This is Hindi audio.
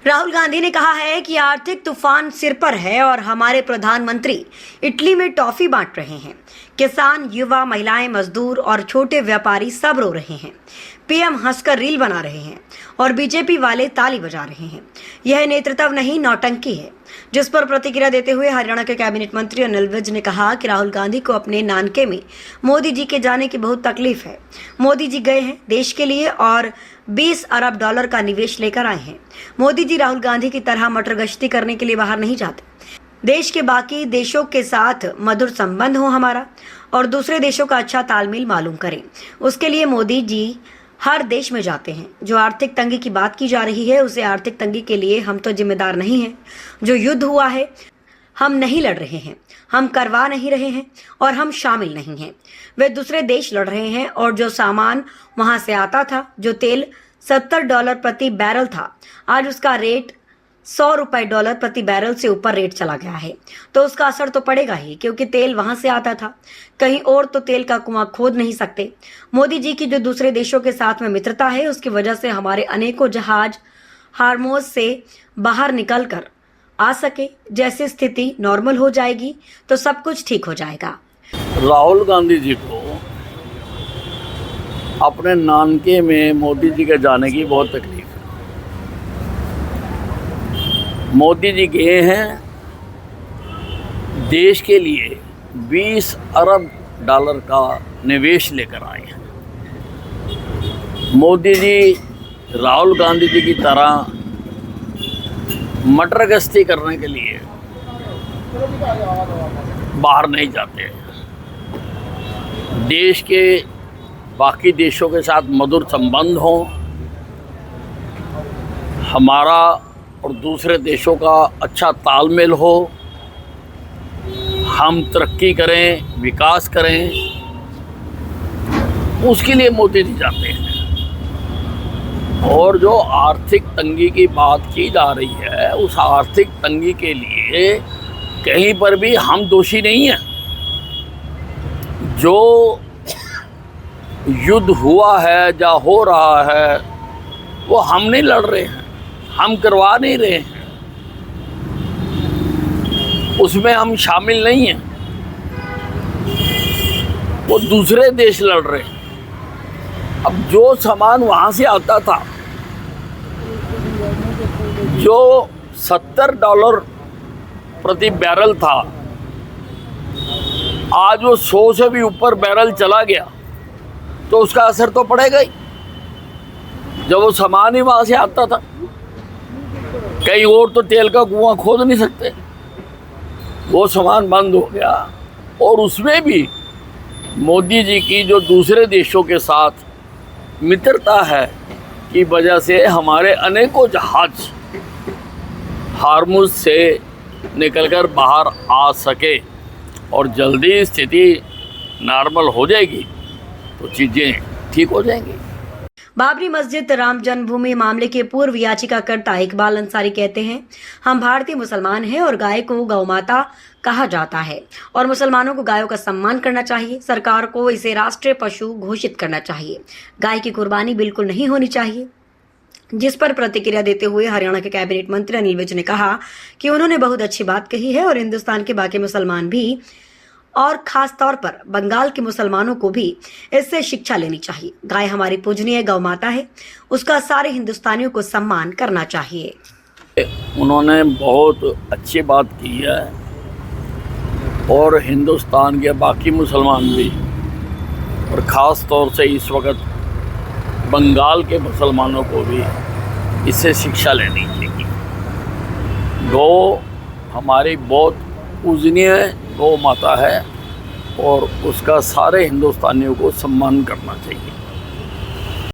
राहुल गांधी ने कहा है कि आर्थिक तूफान सिर पर है और हमारे प्रधानमंत्री इटली में टॉफी बांट रहे हैं। किसान, युवा, महिलाएं, मजदूर और छोटे व्यापारी सब रो रहे हैं। पीएम हंसकर रील बना रहे हैं और बीजेपी वाले ताली बजा रहे हैं। यह नेतृत्व नहीं, नौटंकी है। जिस पर प्रतिक्रिया देते हुए हरियाणा के कैबिनेट मंत्री अनिल विज ने कहा कि राहुल गांधी को अपने नानके में मोदी जी के जाने की बहुत तकलीफ है। मोदी जी गए हैं देश के लिए और 20 अरब डॉलर का निवेश लेकर आए हैं। मोदी जी राहुल गांधी की तरह मटर गश्ती करने के लिए बाहर नहीं जाते। देश के बाकी देशों के साथ मधुर संबंध हो हमारा और दूसरे देशों का अच्छा तालमेल मालूम करें। उसके लिए मोदी जी हर देश में जाते हैं। जो आर्थिक तंगी की बात की जा रही है, उसे आर्थिक तंगी के लिए हम तो जिम्मेदार नहीं हैं। जो युद्ध हुआ है, हम नहीं लड़ रहे हैं, हम करवा नहीं रहे हैं और हम शामिल नहीं हैं। वे दूसरे देश लड़ रहे हैं और जो सामान वहां से आता था, जो तेल $70 प्रति बैरल था, आज उसका रेट $100 प्रति बैरल से ऊपर रेट चला गया है। तो उसका असर तो पड़ेगा ही, क्योंकि तेल वहां से आता था। कहीं और तो तेल का कुआं खोद नहीं सकते। मोदी जी की जो दूसरे देशों के साथ में मित्रता है, उसकी वजह से हमारे अनेकों जहाज हार्मोज से बाहर निकल कर आ सके। जैसे स्थिति नॉर्मल हो जाएगी तो सब कुछ ठीक हो जाएगा। राहुल गांधी जी को अपने नानके में मोदी जी के जाने की बहुत तकलीफ है। मोदी जी गए हैं देश के लिए 20 अरब डॉलर का निवेश लेकर आए हैं। मोदी जी राहुल गांधी जी की तरह मटर गश्ती करने के लिए बाहर नहीं जाते। देश के बाकी देशों के साथ मधुर संबंध हों, हमारा और दूसरे देशों का अच्छा तालमेल हो, हम तरक्की करें, विकास करें, उसके लिए मोदी जी जाते हैं। और जो आर्थिक तंगी की बात की जा रही है, उस आर्थिक तंगी के लिए कहीं पर भी हम दोषी नहीं हैं। जो युद्ध हुआ है या हो रहा है, वो हम नहीं लड़ रहे हैं, हम करवा नहीं रहे हैं, उसमें हम शामिल नहीं हैं। वो दूसरे देश लड़ रहे हैं। अब जो सामान वहाँ से आता था, जो $70 प्रति बैरल था, आज वो 100 से भी ऊपर बैरल चला गया, तो उसका असर तो पड़ेगा ही। जब वो सामान ही वहाँ से आता था, कहीं और तो तेल का कुआं खोद नहीं सकते, वो सामान बंद हो गया। और उसमें भी मोदी जी की जो दूसरे देशों के साथ मित्रता है की वजह से हमारे अनेकों जहाज हार्मुज से निकलकर बाहर आ सके। और जल्दी स्थिति नॉर्मल हो जाएगी तो चीज़ें ठीक हो जाएंगी। बाबरी मस्जिद राम जन्मभूमि मामले के पूर्व याचिकाकर्ता इकबाल अंसारी कहते हैं, हम भारतीय मुसलमान हैं और गाय को गौ माता कहा जाता है और मुसलमानों को गायों का सम्मान करना चाहिए। सरकार को इसे राष्ट्रीय पशु घोषित करना चाहिए। गाय की कुर्बानी बिल्कुल नहीं होनी चाहिए। जिस पर प्रतिक्रिया देते हुए हरियाणा के कैबिनेट मंत्री अनिल विज ने कहा कि उन्होंने बहुत अच्छी बात कही है और हिंदुस्तान के बाकी मुसलमान भी और खास तौर पर बंगाल के मुसलमानों को भी इससे शिक्षा लेनी चाहिए। गाय हमारी पूजनीय गौ माता है, उसका सारे हिंदुस्तानियों को सम्मान करना चाहिए। उन्होंने बहुत अच्छी बात की है और हिंदुस्तान के बाकी मुसलमान भी, और ख़ास तौर से इस वक्त बंगाल के मुसलमानों को भी इससे शिक्षा लेनी चाहिए। गौ हमारी बहुत पूजनीय गौ माता है और उसका सारे हिंदुस्तानियों को सम्मान करना चाहिए।